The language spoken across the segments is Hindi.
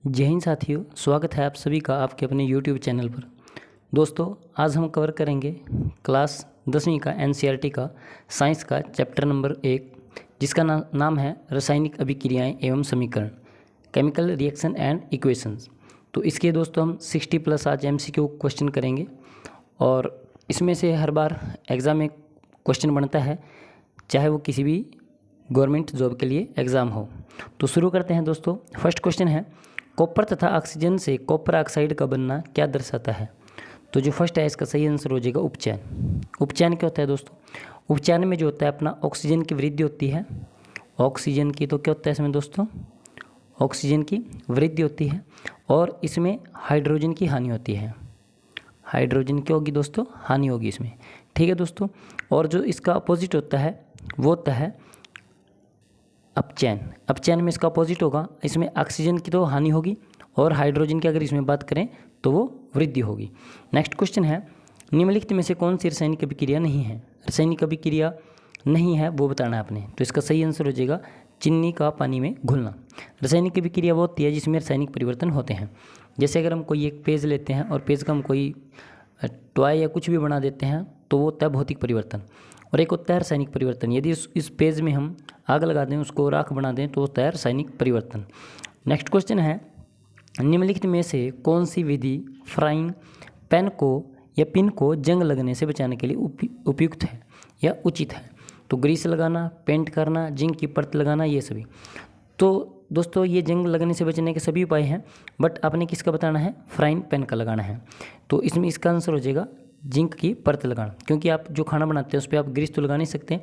जय हिंद साथियों, स्वागत है आप सभी का आपके अपने YouTube चैनल पर। दोस्तों, आज हम कवर करेंगे क्लास 10वीं का NCERT का साइंस का चैप्टर नंबर 1, जिसका नाम है रासायनिक अभिक्रियाएं एवं समीकरण, केमिकल रिएक्शन एंड इक्वेशंस। तो इसके दोस्तों हम 60 प्लस आज MCQ क्वेश्चन करेंगे और इसमें से हर बार एग्ज़ाम में क्वेश्चन बनता है, चाहे वो किसी भी गवर्नमेंट जॉब के लिए एग्ज़ाम हो। तो शुरू करते हैं दोस्तों। फर्स्ट क्वेश्चन है, कॉपर तथा ऑक्सीजन से कॉपर ऑक्साइड का बनना क्या दर्शाता है? तो जो फर्स्ट है इसका सही आंसर हो जाएगा उपचयन। उपचयन क्या होता है दोस्तों? उपचयन में जो होता है अपना ऑक्सीजन की वृद्धि होती है। ऑक्सीजन की तो क्या होता है इसमें दोस्तों? ऑक्सीजन की वृद्धि होती है और इसमें हाइड्रोजन की हानि होती है। हाइड्रोजन क्या होगी दोस्तों? हानि होगी इसमें। ठीक है दोस्तों। और जो इसका अपोजिट होता है वो होता है अपचयन। अपचयन में इसका अपोजिट होगा, इसमें ऑक्सीजन की तो हानि होगी और हाइड्रोजन की अगर इसमें बात करें तो वो वृद्धि होगी। नेक्स्ट क्वेश्चन है, निम्नलिखित में से कौन सी रासायनिक अभिक्रिया नहीं है? रासायनिक अभिक्रिया नहीं है वो बताना है आपने। तो इसका सही आंसर हो जाएगा चीनी का पानी में घुलना। रासायनिक अभिक्रिया वो होती है जिसमें रासायनिक परिवर्तन होते हैं। जैसे अगर हम कोई एक पेज लेते हैं और पेज का हम कोई टॉय या कुछ भी बना देते हैं तो वो होता है भौतिक परिवर्तन, और एक होता है रासायनिक परिवर्तन। यदि इस पेज में हम आग लगा दें, उसको राख बना दें तो होता है रासायनिक परिवर्तन। नेक्स्ट क्वेश्चन है, निम्नलिखित में से कौन सी विधि फ्राइंग पैन को या पिन को जंग लगने से बचाने के लिए उपयुक्त है या उचित है? तो ग्रीस लगाना, पेंट करना, जिंक की परत लगाना, ये सभी। तो दोस्तों ये जंग लगने से बचने के सभी उपाय हैं, बट आपने किसका बताना है? फ्राइंग पैन का लगाना है। तो इसमें इसका आंसर हो जाएगा जिंक की परत लगाना, क्योंकि आप जो खाना बनाते हैं उस पर आप ग्रीस तो लगा नहीं सकते,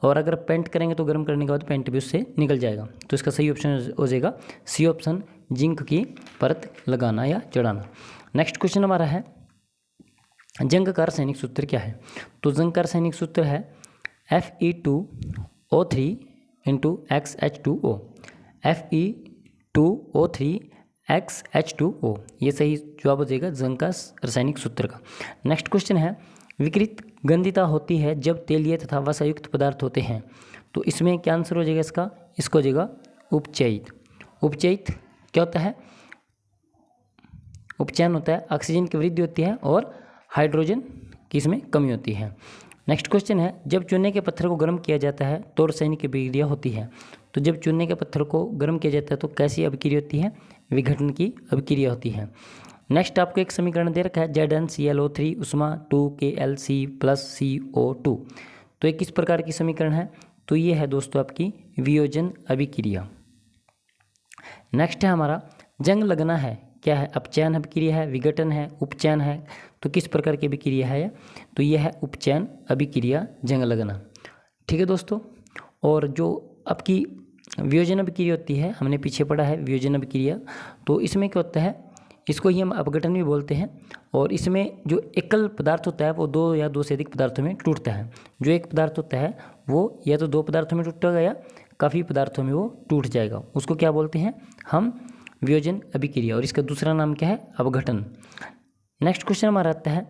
और अगर पेंट करेंगे तो गर्म करने के बाद पेंट भी उससे निकल जाएगा। तो इसका सही ऑप्शन हो जाएगा सी ऑप्शन, जिंक की परत लगाना या चढ़ाना। नेक्स्ट क्वेश्चन हमारा है, जंग का रासायनिक सूत्र क्या है? तो जंग का रासायनिक सूत्र है Fe2O3 × XH2O। Fe2O3 XH2O, ये सही जवाब हो जाएगा जंग का रासायनिक सूत्र का। नेक्स्ट क्वेश्चन है, विकृत गंधिता होती है जब तेलीय तथा वसायुक्त पदार्थ होते हैं। तो इसमें क्या आंसर हो जाएगा इसका? इसको हो जाएगा उपचयित। उपचयित क्या होता है? उपचयन होता है ऑक्सीजन की वृद्धि होती है और हाइड्रोजन की इसमें कमी होती है। नेक्स्ट क्वेश्चन है, जब चूने के पत्थर को गर्म किया जाता है तो रासायनिक अभिक्रिया होती है। तो जब चूने के पत्थर को गर्म किया जाता है तो कैसी अभिक्रिया होती है? विघटन की अभिक्रिया होती है। नेक्स्ट आपको एक समीकरण दे रखा है, ZnClO3 उष्मा 2KLC+CO2। तो एक किस प्रकार की समीकरण है? तो ये है दोस्तों आपकी वियोजन अभिक्रिया। नेक्स्ट है हमारा, जंग लगना है क्या है? अपचयन अभिक्रिया है, विघटन है, उपचयन है। तो किस प्रकार की अभिक्रिया है? तो यह है उपचयन अभिक्रिया, जंग लगना। ठीक है दोस्तों। और जो आपकी वियोजन अभिक्रिया होती है, हमने पीछे पढ़ा है वियोजन अभिक्रिया। तो इसमें क्या होता है, इसको ही हम अपघटन भी बोलते हैं, और इसमें जो एकल पदार्थ होता है वो दो या दो से अधिक पदार्थों में टूटता है। जो एक पदार्थ होता है वो या तो दो पदार्थों में टूटेगा या काफ़ी पदार्थों में वो टूट जाएगा, उसको क्या बोलते हैं हम? वियोजन अभिक्रिया। और इसका दूसरा नाम क्या है? अपघटन। नेक्स्ट क्वेश्चन हमारा आता है,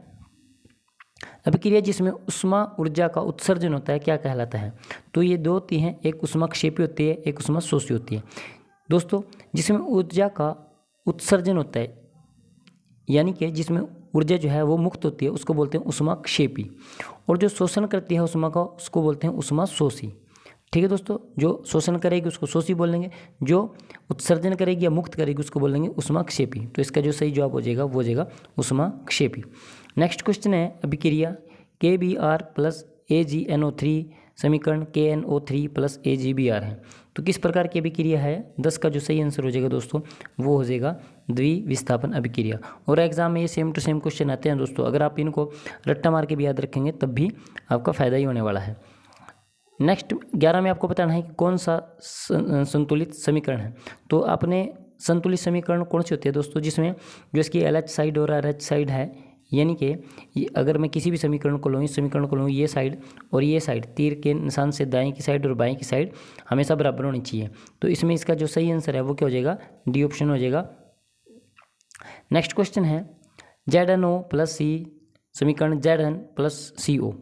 अभिक्रिया जिसमें उष्मा ऊर्जा का उत्सर्जन होता है क्या कहलाता है? तो ये दो होती हैं, एक उष्माक्षेपी होती है, एक उष्माशोषी होती है। दोस्तों, जिसमें ऊर्जा का उत्सर्जन होता है, यानी कि जिसमें ऊर्जा जो है वो मुक्त होती है, उसको बोलते हैं उष्माक्षेपी, और जो शोषण करती है उष्मा का उसको बोलते हैं उष्माशोषी। ठीक है दोस्तों, जो शोषण करेगी उसको शोषी बोलेंगे, जो उत्सर्जन करेगी या मुक्त करेगी उसको बोलेंगे उष्माक्षेपी। तो इसका जो सही जवाब हो जाएगा वो हो जाएगा उष्माक्षेपी। नेक्स्ट क्वेश्चन है, अभिक्रिया KBr+AgNO3 समीकरण KNO3+AgBr है। तो किस प्रकार की अभिक्रिया है? 10 का जो सही आंसर हो जाएगा दोस्तों वो हो जाएगा द्विविस्थापन अभिक्रिया। और एग्जाम में ये सेम टू सेम क्वेश्चन आते हैं दोस्तों, अगर आप इनको रट्टा मार के भी याद रखेंगे तब भी आपका फायदा ही होने वाला है। नेक्स्ट 11 में आपको बताना है कि कौन सा संतुलित समीकरण है। तो आपने संतुलित समीकरण कौन सी होती है दोस्तों? जिसमें जो इसकी LH साइड और RH साइड है, यानी कि अगर मैं किसी भी समीकरण को लूँ, इस समीकरण को लूँ, ये साइड और ये साइड तीर के निशान से दाएं की साइड और बाएं की साइड हमेशा बराबर होनी चाहिए। तो इसमें इसका जो सही आंसर है वो क्या हो जाएगा? डी ऑप्शन हो जाएगा। नेक्स्ट क्वेश्चन है, ZnO+C समीकरण ZnCO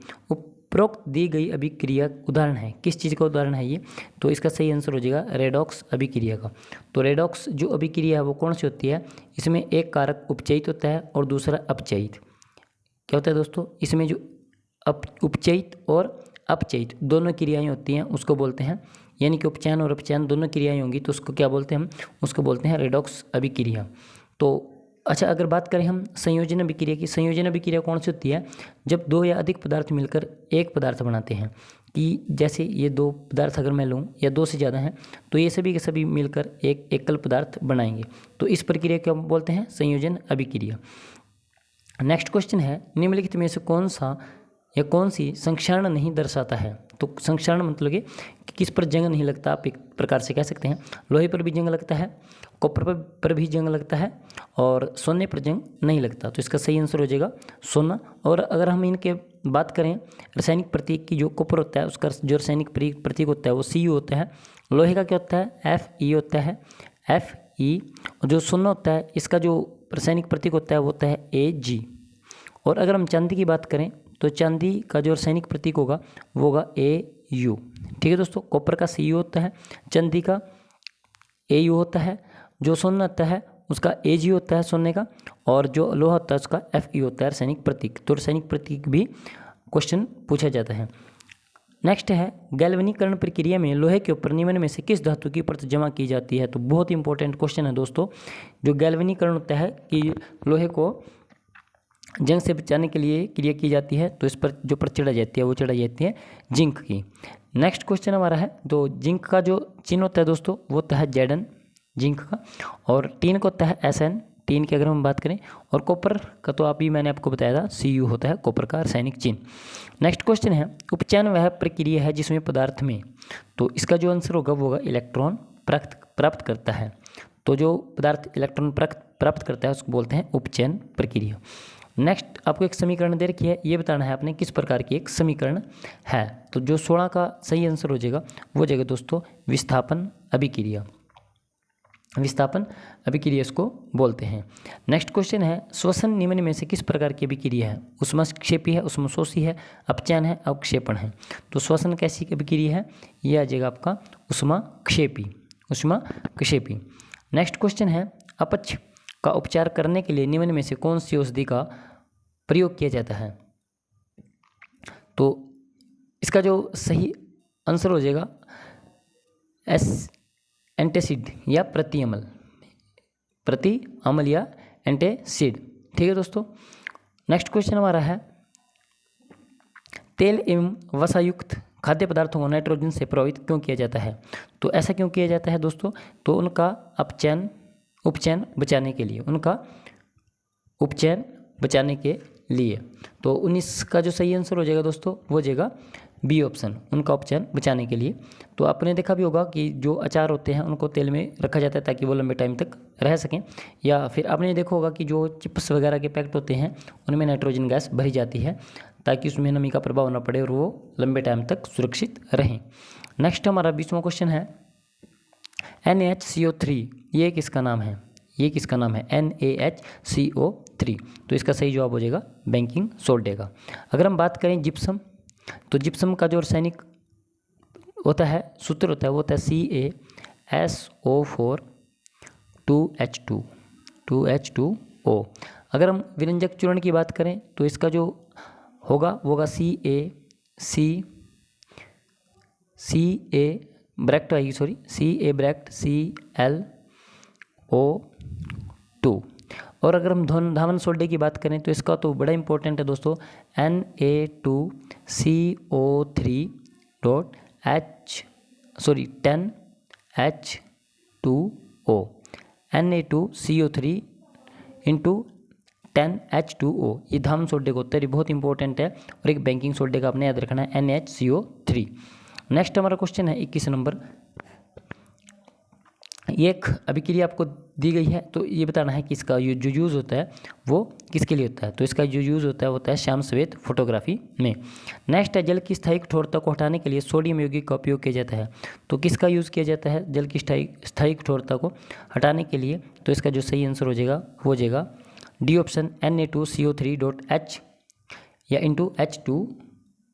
उपरोक्त दी गई अभिक्रिया उदाहरण है। किस चीज़ का उदाहरण है ये? तो इसका सही आंसर हो जाएगा रेडॉक्स अभिक्रिया का। तो रेडॉक्स जो अभिक्रिया है वो कौन सी होती है? इसमें एक कारक उपचयित होता है और दूसरा अपचयित। क्या होता है दोस्तों? इसमें जो उपचयित और अपचयित दोनों क्रियाएं होती हैं उसको बोलते हैं, यानी कि उपचयन और अपचयन दोनों क्रियाएं होंगी तो उसको क्या बोलते हैं हम? उसको बोलते हैं रेडॉक्स अभिक्रिया। तो अच्छा, अगर बात करें हम संयोजन अभिक्रिया की, संयोजन अभिक्रिया कौन सी होती है? जब दो या अधिक पदार्थ मिलकर एक पदार्थ बनाते हैं, कि जैसे ये दो पदार्थ अगर मैं लूँ या दो से ज़्यादा हैं तो ये सभी के सभी मिलकर एक एकल पदार्थ बनाएंगे, तो इस प्रक्रिया को हम बोलते हैं संयोजन अभिक्रिया। नेक्स्ट क्वेश्चन है, निम्नलिखित में से कौन सा या कौन सी संक्षारण नहीं दर्शाता है? तो संक्षारण मतलब कि किस पर जंग नहीं लगता, आप एक प्रकार से कह सकते हैं। लोहे पर भी जंग लगता है, कॉपर पर भी जंग लगता है और सोने पर जंग नहीं लगता, तो इसका सही आंसर हो जाएगा सोना। और अगर हम इनके बात करें रासायनिक प्रतीक की, जो कॉपर होता है उसका जो रासायनिक प्रतीक होता है वो Cu होता है, लोहे का क्या होता है? Fe होता है, Fe। और जो सोना होता है इसका जो रासायनिक प्रतीक होता है वो होता है Ag। और अगर हम चांदी की बात करें तो चांदी का जो रासायनिक प्रतीक होगा वो होगा Au। ठीक है दोस्तों, कॉपर का Cu होता है, चांदी का Au होता है, जो सोना होता है उसका Ag होता है सोने का, और जो लोहा होता है उसका Fe होता है रासायनिक प्रतीक। तो रासायनिक प्रतीक भी क्वेश्चन पूछा जाता है। नेक्स्ट है, गैल्वेनीकरण प्रक्रिया में लोहे के ऊपर निम्न में से किस धातु की परत जमा की जाती है? तो बहुत इंपॉर्टेंट क्वेश्चन है दोस्तों। जो गैल्वेनीकरण होता है कि लोहे को जंग से बचाने के लिए क्रिया की जाती है, तो इस पर जो परत चढ़ाई जाती है वो चढ़ाई जाती है जिंक की। नेक्स्ट क्वेश्चन हमारा है, तो जिंक का जो चिन्ह होता है दोस्तों वो होता है Zn जिंक का, और टीन का होता है Sn टीन की अगर हम बात करें, और कॉपर का तो अभी मैंने आपको बताया था Cu होता है कॉपर का रासायनिक चिन्ह। नेक्स्ट क्वेश्चन है, उपचयन वह प्रक्रिया है जिसमें पदार्थ में, तो इसका जो आंसर होगा वो होगा इलेक्ट्रॉन प्राप्त करता है। तो जो पदार्थ इलेक्ट्रॉन प्राप्त करता है उसको बोलते हैं उपचयन प्रक्रिया। नेक्स्ट आपको एक समीकरण दे रखी है, ये बताना है आपने किस प्रकार की एक समीकरण है। तो जो 16 का सही आंसर हो जाएगा वो जाएगा दोस्तों विस्थापन अभिक्रिया। विस्थापन अभिक्रिया इसको बोलते हैं। नेक्स्ट क्वेश्चन है, श्वसन निम्न में से किस प्रकार की अभिक्रिया है? ऊष्माक्षेपी है, ऊष्मशोषी है, अपचयन है, अवक्षेपण है। तो श्वसन कैसी अभिक्रिया है? ये आ जाएगा आपका ऊष्माक्षेपी। ऊष्माक्षेपी। नेक्स्ट क्वेश्चन है, अपच का उपचार करने के लिए निम्न में से कौन सी औषधि का प्रयोग किया जाता है? तो इसका जो सही आंसर हो जाएगा एंटासिड या प्रति अम्ल या एंटासिड। ठीक है दोस्तों। नेक्स्ट क्वेश्चन हमारा है, तेल एवं वसायुक्त खाद्य पदार्थों को नाइट्रोजन से प्रभावित क्यों किया जाता है? तो ऐसा क्यों किया जाता है दोस्तों? तो उनका उपचयन बचाने के लिए, उनका उपचयन बचाने के लिए। तो 19 का जो सही आंसर हो जाएगा दोस्तों वो हो जाएगा बी ऑप्शन, उनका उपचयन बचाने के लिए। तो आपने देखा भी होगा कि जो अचार होते हैं उनको तेल में रखा जाता है ताकि वो लंबे टाइम तक रह सकें, या फिर आपने देखा होगा कि जो चिप्स वगैरह के पैकेट होते हैं उनमें नाइट्रोजन गैस भरी जाती है ताकि उसमें नमी का प्रभाव ना पड़े और वो लंबे टाइम तक सुरक्षित रहें। नेक्स्ट हमारा 20वां क्वेश्चन है, NaHCO3 ये किसका नाम है? ये किसका नाम है? NaHCO3। तो इसका सही जवाब हो जाएगा बेकिंग सोडा का। अगर हम बात करें जिप्सम, तो जिप्सम का जो रासायनिक होता है सूत्र होता है वो होता है CaSO4 2H2O। अगर हम विरंजक चूर्ण की बात करें तो इसका जो होगा वो होगा CaCl2। और अगर हम धावन सोडे की बात करें तो इसका तो बड़ा इंपॉर्टेंट है दोस्तों, Na2CO3 10H2O। Na2CO3 10H2O ये धावन सोडे का उत्तर बहुत इंपॉर्टेंट है, और एक बेकिंग सोडे का आपने याद रखना है NaCO3। नेक्स्ट हमारा क्वेश्चन है 21 नंबर, ये एक अभिक्रिया आपको दी गई है, तो ये बताना है कि इसका जो यूज़ होता है वो किसके लिए होता है? तो इसका जो यूज़ होता है श्याम सफेद फोटोग्राफी में। नेक्स्ट है, जल की स्थायी कठोरता को हटाने के लिए सोडियम यौगिक का उपयोग किया जाता है। तो किसका यूज़ किया जाता है जल की स्थायी कठोरता को हटाने के लिए? तो इसका जो सही आंसर हो जाएगा डी ऑप्शन Na2CO3.H या H2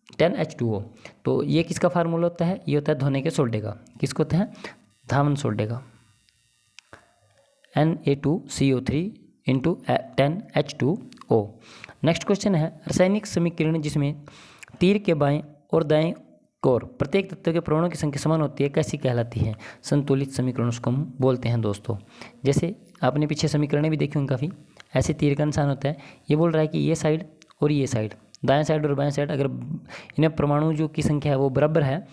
10H2O। तो ये किसका फार्मूला होता है? ये होता है धोने के सोडे का। किसको होता है? धावन सोडे का। Na2CO3 into 10H2O। Next question है रासायनिक समीकरण जिसमें तीर के बाएं और दाएं ओर प्रत्येक तत्व के परमाणुओं की संख्या समान होती है कैसी कहलाती है? संतुलित समीकरण उसको हम बोलते हैं दोस्तों। जैसे आपने पीछे समीकरणें भी देखी होंगी काफ़ी, ऐसे तीर का निशान होता है। ये बोल रहा है कि ये साइड और ये साइड, दाएं साइड और बाएं साइड, अगर इन्हें परमाणु जो की संख्या है वो बराबर है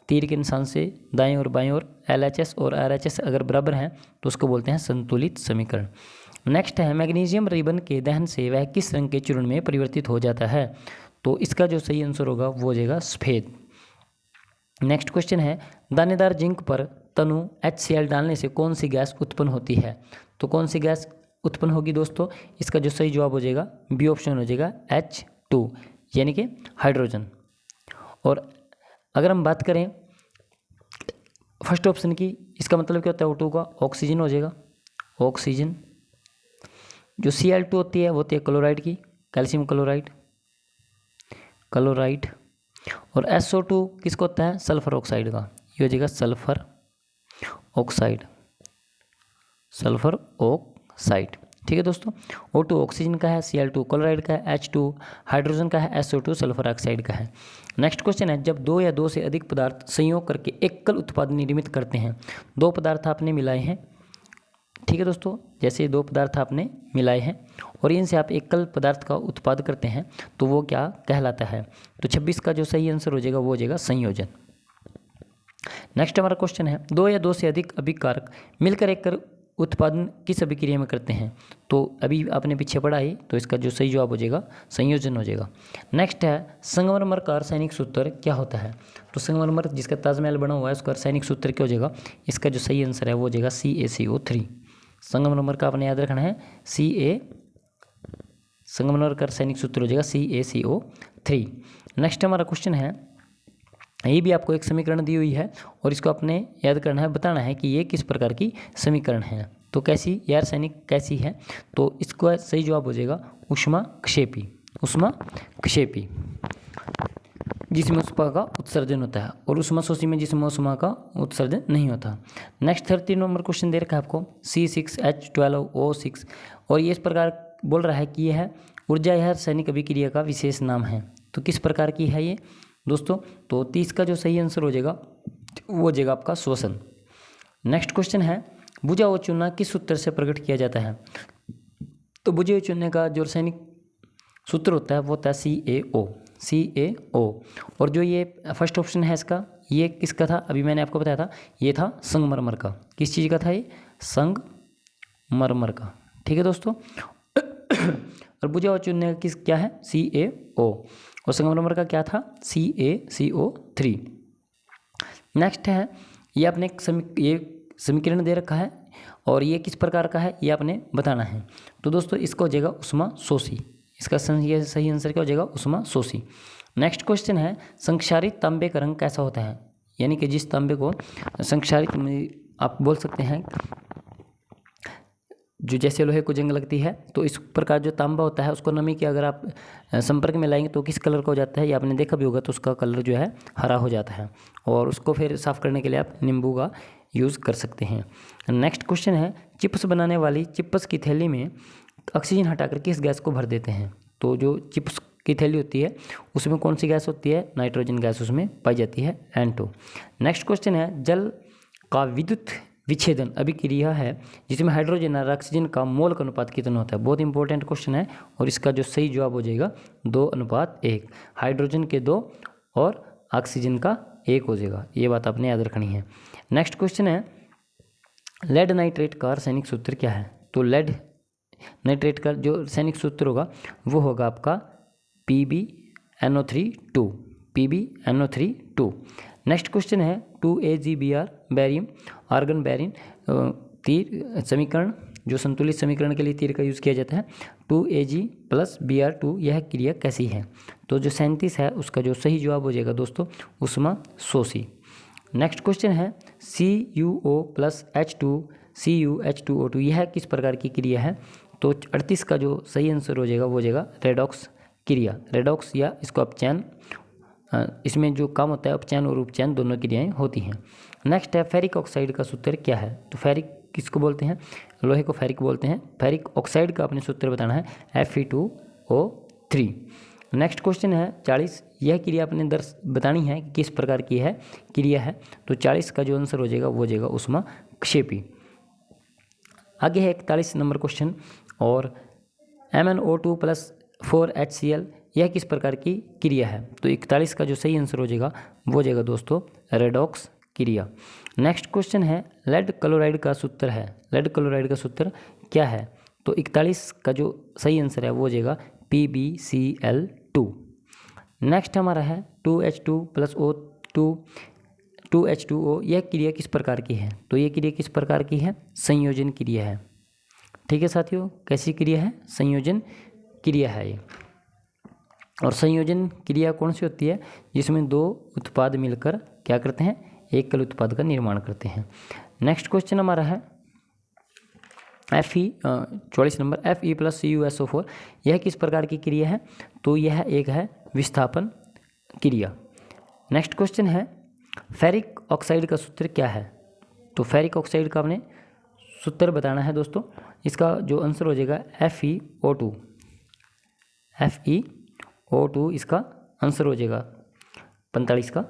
तीर के निशान से दाएं और बाएं ओर, LHS और RHS अगर बराबर हैं तो उसको बोलते हैं संतुलित समीकरण। नेक्स्ट है मैग्नीशियम रिबन के दहन से वह किस रंग के चूर्ण में परिवर्तित हो जाता है? तो इसका जो सही आंसर होगा वो हो जाएगा सफ़ेद। नेक्स्ट क्वेश्चन है दानेदार जिंक पर तनु HCl डालने से कौन सी गैस उत्पन्न होती है? तो कौन सी गैस उत्पन्न होगी दोस्तों? इसका जो सही जवाब हो जाएगा बी ऑप्शन हो जाएगा H2 यानी कि हाइड्रोजन। और अगर हम बात करें फर्स्ट ऑप्शन की, इसका मतलब क्या होता है O2 का? ऑक्सीजन हो जाएगा, ऑक्सीजन। जो Cl2 होती है वो होती है क्लोराइड की, कैल्शियम क्लोराइड, क्लोराइड। और SO2 किसको होता है? सल्फर ऑक्साइड का, ये हो जाएगा सल्फर ऑक्साइड, सल्फर ऑक्साइड। ठीक है दोस्तों। O2 ऑक्सीजन का है, Cl2 क्लोराइड का है, H2 हाइड्रोजन का है, SO2 सल्फर ऑक्साइड का है। नेक्स्ट क्वेश्चन है जब दो या दो से अधिक पदार्थ संयोग करके एकल उत्पाद निर्मित करते हैं। दो पदार्थ आपने मिलाए हैं, ठीक है दोस्तों, जैसे दो पदार्थ आपने मिलाए हैं और इनसे आप एकल पदार्थ का उत्पाद करते हैं तो वो क्या कहलाता है? तो 26 का जो सही आंसर हो जाएगा वो हो जाएगा संयोजन। नेक्स्ट हमारा क्वेश्चन है दो या दो से अधिक अभिकारक मिलकर एक उत्पादन किस अभिक्रिया में करते हैं? तो अभी आपने पीछे पढ़ा है, तो इसका जो सही जवाब हो जाएगा संयोजन हो जाएगा। नेक्स्ट है संगमरमर का रासायनिक सूत्र क्या होता है? तो संगमरमर जिसका ताजमहल बना हुआ है उसका रासायनिक सूत्र क्या हो जाएगा? इसका जो सही आंसर है वो हो जाएगा CaCO3। संगमरमर का आपने याद रखना है संगमरमर का रासायनिक सूत्र हो जाएगा CaCO3। नेक्स्ट हमारा क्वेश्चन है, ये भी आपको एक समीकरण दी हुई है और इसको आपने याद करना है, बताना है कि ये किस प्रकार की समीकरण है। तो कैसी या रासायनिक कैसी है? तो इसका सही जवाब हो जाएगा ऊष्माक्षेपी, ऊष्माक्षेपी जिसमें ऊष्मा का उत्सर्जन होता है और ऊष्माशोषी में जिसमें ऊष्मा का उत्सर्जन नहीं होता। नेक्स्ट 13 नंबर क्वेश्चन दे रखा है आपको C6H12O6 और ये इस प्रकार बोल रहा है कि यह है ऊर्जा या रासायनिक अभिक्रिया का विशेष नाम है। तो किस प्रकार की है ये दोस्तों? तो 30 का जो सही आंसर हो जाएगा वो हो जाएगा आपका श्वसन। नेक्स्ट क्वेश्चन है बुझा हुआ चूना किस सूत्र से प्रकट किया जाता है? तो बुझे हुए चूने का जो रासायनिक सूत्र होता है वो होता है CaO। और जो ये फर्स्ट ऑप्शन है इसका, ये किसका था? अभी मैंने आपको बताया था, ये था संगमरमर का। किस चीज़ का था ये? संगमरमर का। ठीक है दोस्तों। और बुझा हुआ चूने का क्या है? CaO। और संगमरमर का क्या था? CaCO3। नेक्स्ट है ये आपने ये समीकरण दे रखा है और ये किस प्रकार का है ये आपने बताना है। तो दोस्तों इसका हो जाएगा ऊष्माशोषी। इसका सही आंसर क्या हो जाएगा? ऊष्माशोषी। नेक्स्ट क्वेश्चन है संक्षारित तांबे का रंग कैसा होता है? यानी कि जिस तांबे को संक्षारित आप बोल सकते हैं, जो जैसे लोहे को जंग लगती है, तो इस प्रकार जो तांबा होता है उसको नमी के अगर आप संपर्क में लाएंगे तो किस कलर का हो जाता है? ये आपने देखा भी होगा, तो उसका कलर जो है हरा हो जाता है और उसको फिर साफ़ करने के लिए आप नींबू का यूज़ कर सकते हैं। नेक्स्ट क्वेश्चन है चिप्स बनाने वाली चिप्स की थैली में ऑक्सीजन हटाकर किस गैस को भर देते हैं? तो जो चिप्स की थैली होती है उसमें कौन सी गैस होती है? नाइट्रोजन गैस उसमें पाई जाती है, N2। नेक्स्ट क्वेश्चन है जल का विद्युत विच्छेदन अभिक्रिया है जिसमें हाइड्रोजन और ऑक्सीजन का मोल का अनुपात कितना होता है? बहुत इंपॉर्टेंट क्वेश्चन है और इसका जो सही जवाब हो जाएगा 2:1। हाइड्रोजन के 2 और ऑक्सीजन का 1 हो जाएगा। ये बात आपने याद रखनी है। नेक्स्ट क्वेश्चन है लेड नाइट्रेट का रासायनिक सूत्र क्या है? तो लेड नाइट्रेट का जो रासायनिक सूत्र होगा वो होगा आपका PbNO3 नेक्स्ट क्वेश्चन है 2AgBr बैरियम आर्गन बैरिन तीर समीकरण, जो संतुलित समीकरण के लिए तीर का यूज़ किया जाता है, 2Ag + Br2 यह क्रिया कैसी है? तो जो 37 है उसका जो सही जवाब हो जाएगा दोस्तों ऊष्माशोषी। नेक्स्ट क्वेश्चन है CuO + H2CuH2O2 यह किस प्रकार की क्रिया है? तो 38 का जो सही आंसर हो जाएगा वो हो जाएगा रेडॉक्स क्रिया, रेडॉक्स या इसको आप चैन इसमें जो काम होता है अपचयन और उपचयन दोनों क्रियाएं होती हैं। नेक्स्ट है फेरिक ऑक्साइड का सूत्र क्या है। तो फेरिक किसको बोलते हैं, लोहे को फेरिक बोलते हैं। फेरिक ऑक्साइड का अपने सूत्र बताना है Fe2O3। नेक्स्ट क्वेश्चन है 40, यह क्रिया अपने दर्श बतानी है कि किस प्रकार की है क्रिया है। तो 40 का जो आंसर हो जाएगा वो हो जाएगा ऊष्माक्षेपी। आगे है 41 नंबर क्वेश्चन, और MnO2 प्लस 4HCl यह किस प्रकार की क्रिया है। तो 41 का जो सही आंसर हो जाएगा वो हो जाएगा दोस्तों रेडॉक्स क्रिया। नेक्स्ट क्वेश्चन है लेड क्लोराइड का सूत्र है। लेड क्लोराइड का सूत्र क्या है। तो 41 का जो सही आंसर है वो हो जाएगा PbCl2। नेक्स्ट हमारा है 2H2 प्लस O2 2H2O, यह क्रिया किस प्रकार की है। तो ये क्रिया किस प्रकार की है, संयोजन क्रिया है। ठीक है साथियों, कैसी क्रिया है, संयोजन क्रिया है ये। और संयोजन क्रिया कौन सी होती है, जिसमें दो उत्पाद मिलकर क्या करते हैं, एकल उत्पाद का निर्माण करते हैं। नेक्स्ट क्वेश्चन हमारा है Fe 44 number Fe plus CuSO4 यह किस प्रकार की क्रिया है। तो यह एक है विस्थापन क्रिया। नेक्स्ट क्वेश्चन है फेरिक ऑक्साइड का सूत्र क्या है। तो फेरिक ऑक्साइड का आपने सूत्र बताना है दोस्तों। इसका जो आंसर हो जाएगा FeO2। FeO2 इसका आंसर हो जाएगा 45 का।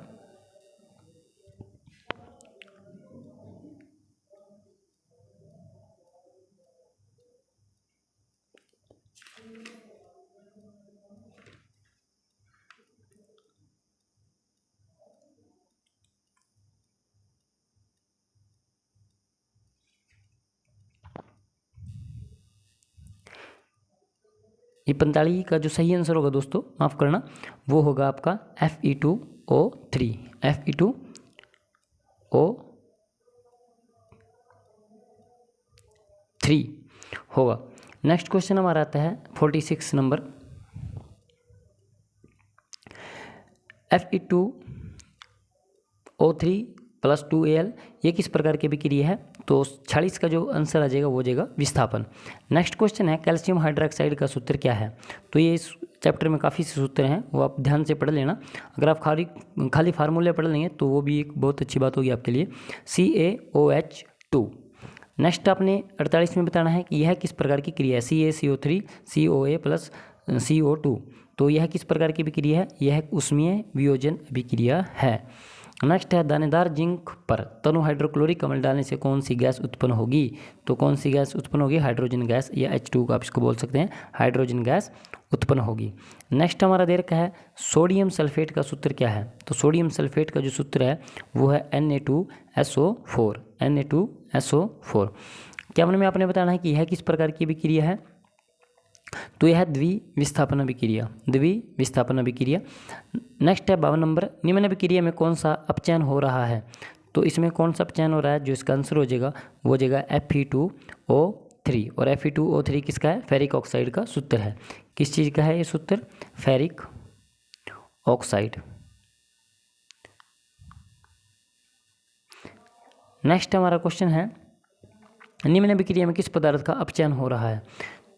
ये 45 का जो सही आंसर होगा दोस्तों, माफ़ करना, वो होगा आपका Fe2O3। Fe2O3 होगा। नेक्स्ट क्वेश्चन हमारा आता है 46 नंबर Fe2O3 प्लस 2Al ये किस प्रकार की अभिक्रिया है। तो 46 का जो आंसर आ जाएगा वो हो जाएगा विस्थापन। नेक्स्ट क्वेश्चन है कैल्शियम हाइड्रोक्साइड का सूत्र क्या है। तो ये इस चैप्टर में काफ़ी से सूत्र हैं, वो आप ध्यान से पढ़ लेना। अगर आप खाली फार्मूले पढ़ लेंगे तो वो भी एक बहुत अच्छी बात होगी आपके लिए। CaOH2। नेक्स्ट आपने 48 में बताना है कि यह किस प्रकार की क्रिया है। CaCO3 COA plus CO2। तो यह किस प्रकार की अभिक्रिया है, यह ऊष्मीय वियोजन अभिक्रिया है। नेक्स्ट है दानेदार जिंक पर तनु हाइड्रोक्लोरिक अम्ल डालने से कौन सी गैस उत्पन्न होगी। तो कौन सी गैस उत्पन्न होगी, हाइड्रोजन गैस, या H2 का आप इसको बोल सकते हैं, हाइड्रोजन गैस उत्पन्न होगी। नेक्स्ट हमारा दे रखा है सोडियम सल्फेट का सूत्र क्या है। तो सोडियम सल्फेट का जो सूत्र है वो है Na2SO4। Na2SO4 क्या में आपने बताना है कि यह किस प्रकार की अभिक्रिया है। तो यह द्विविस्थापन अभिक्रिया, द्विविस्थापन अभिक्रिया। नेक्स्ट है 52 नंबर निम्न अभिक्रिया में कौन सा अपचयन हो रहा है। तो इसमें कौन सा अपचयन हो रहा है, जो इसका आंसर हो जाएगा वो हो जाएगा Fe2O3। और Fe2O3 किसका है, फेरिक ऑक्साइड का सूत्र है। किस चीज़ का है ये सूत्र, फेरिक ऑक्साइड। नेक्स्ट हमारा क्वेश्चन है निम्न अभिक्रिया में किस पदार्थ का अपचयन हो रहा है।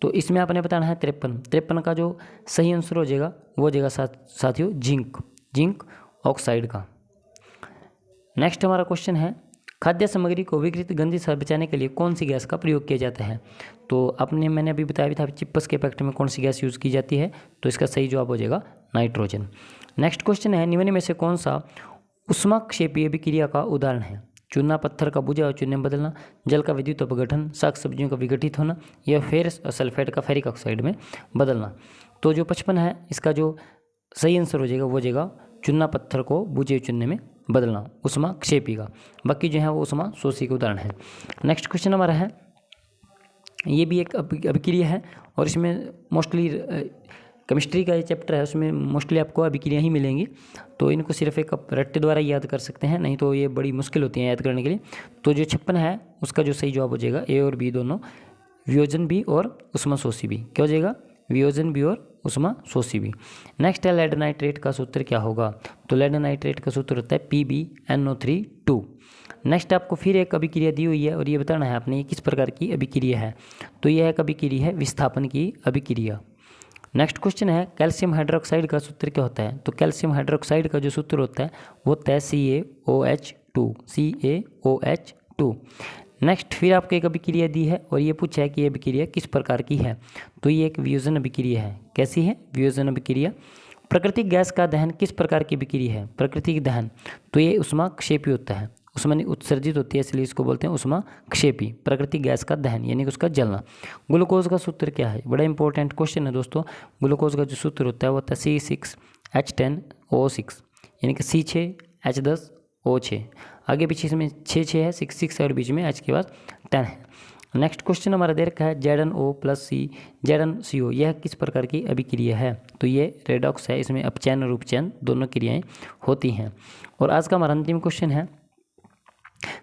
तो इसमें आपने बताना है 53 का जो सही आंसर हो जाएगा वो हो जाएगा साथियों जिंक ऑक्साइड का। नेक्स्ट हमारा क्वेश्चन है खाद्य सामग्री को विकृत गंध से बचाने के लिए कौन सी गैस का प्रयोग किया जाता है। तो मैंने अभी बताया भी था चिपस के इफेक्ट में कौन सी गैस यूज़ की जाती है। तो इसका सही जवाब हो जाएगा नाइट्रोजन। नेक्स्ट क्वेश्चन है निम्न में से कौन सा ऊष्माक्षेपीय अभिक्रिया का उदाहरण है। चूना पत्थर का बुझा और चूने में बदलना, जल का विद्युत अपघटन, साग सब्जियों का विघटित होना, या फेरस और सल्फेट का फेरिक ऑक्साइड में बदलना। तो जो 55 है इसका जो सही आंसर हो जाएगा वो हो जाएगा चूना पत्थर को बुझे चूने में बदलना, ऊष्माक्षेपी का। बाकी जो है वो ऊष्माशोषी के उदाहरण है। नेक्स्ट क्वेश्चन हमारा है, ये भी एक अभिक्रिया है और इसमें मोस्टली केमिस्ट्री का ये चैप्टर है, उसमें मोस्टली आपको अभिक्रिया ही मिलेंगी। तो इनको सिर्फ एक रट्टे द्वारा याद कर सकते हैं, नहीं तो ये बड़ी मुश्किल होती है याद करने के लिए। तो जो 56 है उसका जो सही जवाब हो जाएगा A और B दोनों, वियोजन भी और ऊष्माशोषी भी। क्या हो जाएगा, वियोजन भी और ऊष्माशोषी भी। नेक्स्ट है लेड नाइट्रेट का सूत्र क्या होगा। तो लेड नाइट्रेट का सूत्र होता है PbNO3 2। नेक्स्ट आपको फिर एक अभिक्रिया दी हुई है और ये बताना है आपने ये किस प्रकार की अभिक्रिया है। तो यह एक अभिक्रिया है विस्थापन की अभिक्रिया। नेक्स्ट क्वेश्चन है कैल्शियम हाइड्रोक्साइड का सूत्र क्या होता है। तो कैल्शियम हाइड्रोक्साइड का जो सूत्र होता है वो होता है CaOH2। नेक्स्ट फिर आपको एक अभिक्रिया दी है और ये पूछा है कि ये अभिक्रिया किस प्रकार की है। तो ये एक वियोजन अभिक्रिया है। कैसी है? वियोजन अभिक्रिया। प्राकृतिक गैस का दहन किस प्रकार की अभिक्रिया है? प्राकृतिक दहन तो ये ऊष्माक्षेपी होता है, ऊष्मा उत्सर्जित होती है, इसलिए इसको बोलते हैं ऊष्माक्षेपी। प्राकृतिक गैस का दहन यानी कि उसका जलना। ग्लूकोज का सूत्र क्या है? बड़ा इंपॉर्टेंट क्वेश्चन है दोस्तों। ग्लूकोज का जो सूत्र होता है वो होता है C6H10O6 यानी कि C6H10O6। आगे पीछे इसमें 6 है, 6 है और बीच में H के बाद 10 है। नेक्स्ट क्वेश्चन हमारा दे रखा है ZnO+C ZnCO यह किस प्रकार की अभिक्रिया है। तो ये रेडॉक्स है, इसमें अपचयन और उपचयन दोनों क्रियाएं होती हैं। और आज का हमारा अंतिम क्वेश्चन है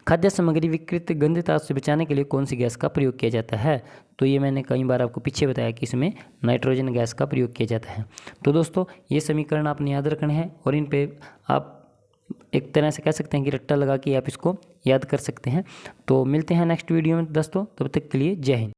खाद्य सामग्री विकृत गंधता से बचाने के लिए कौन सी गैस का प्रयोग किया जाता है। तो ये मैंने कई बार आपको पीछे बताया कि इसमें नाइट्रोजन गैस का प्रयोग किया जाता है। तो दोस्तों ये समीकरण आपने याद रखने हैं और इन पे आप एक तरह से कह सकते हैं कि रट्टा लगा के आप इसको याद कर सकते हैं। तो मिलते हैं नेक्स्ट वीडियो में दोस्तों, तब तक के लिए जय हिंद।